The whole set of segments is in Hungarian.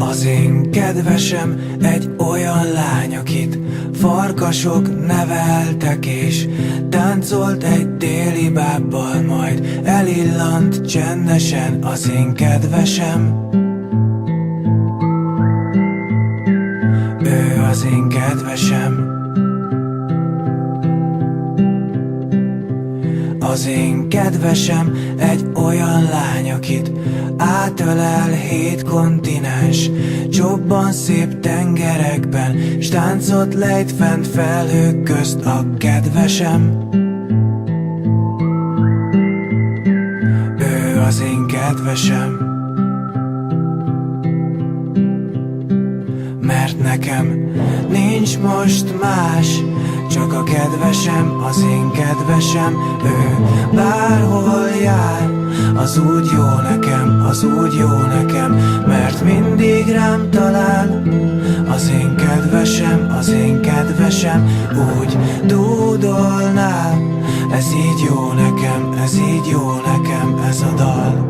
Az én kedvesem egy olyan lány, akit farkasok neveltek, és táncolt egy déli bábbal, majd elillant csendesen. Az én kedvesem, ő az én kedvesem. Az én kedvesem egy olyan lány, akit átölel 7 kontinens, csobban szép tengerekben, s táncot lejt fent felhők közt. A kedvesem, ő az én kedvesem. Mert nekem nincs most más, csak a kedvesem, az én kedvesem. Ő bárhol jár, az úgy jó nekem, az úgy jó nekem, mert mindig rám talál. Az én kedvesem, az én kedvesem, úgy dúdolnál. Ez így jó nekem, ez így jó nekem, ez a dal.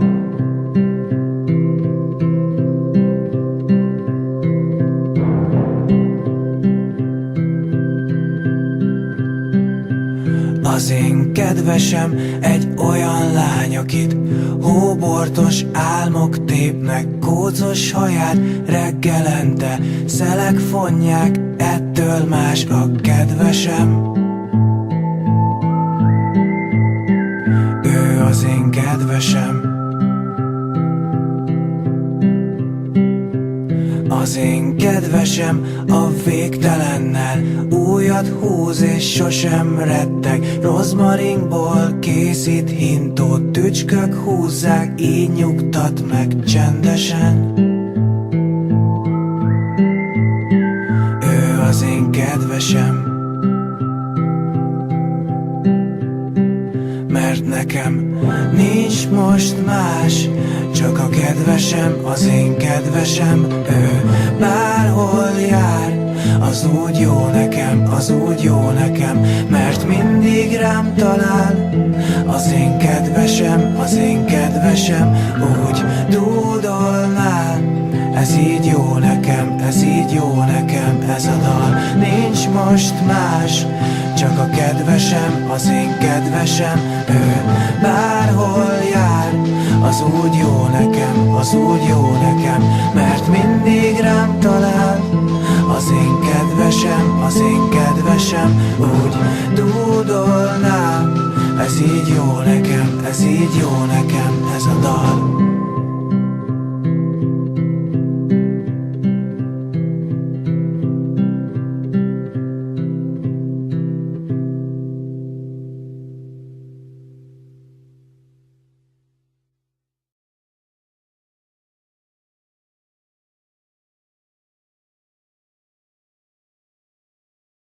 Az én kedvesem egy olyan lány, akit hóbortos álmok tépnek, kócos haját reggelente szelek fonják, ettől más. A kedvesem, ő az én kedvesem. Az én kedvesem a végtelennel újat húz, és sosem retteg. Rozmaringból készít hintót, tücskök húzzák, így nyugtat meg csendesen. Ő az én kedvesem. Mert nekem nincs most más, csak a kedvesem, az én kedvesem. Ő bárhol jár, az úgy jó nekem, az úgy jó nekem, mert mindig rám talál. Az én kedvesem, az én kedvesem, úgy dúdolnál. Ez így jó nekem, ez így jó nekem, ez a dal. Nincs most más, csak a kedvesem, az én kedvesem. Ő bárhol jár, az úgy jó nekem, az úgy jó nekem, mert mindig rám talál. Az én kedvesem, az én kedvesem, úgy dúdolnál. Ez így jó nekem, ez így jó nekem, ez a dal.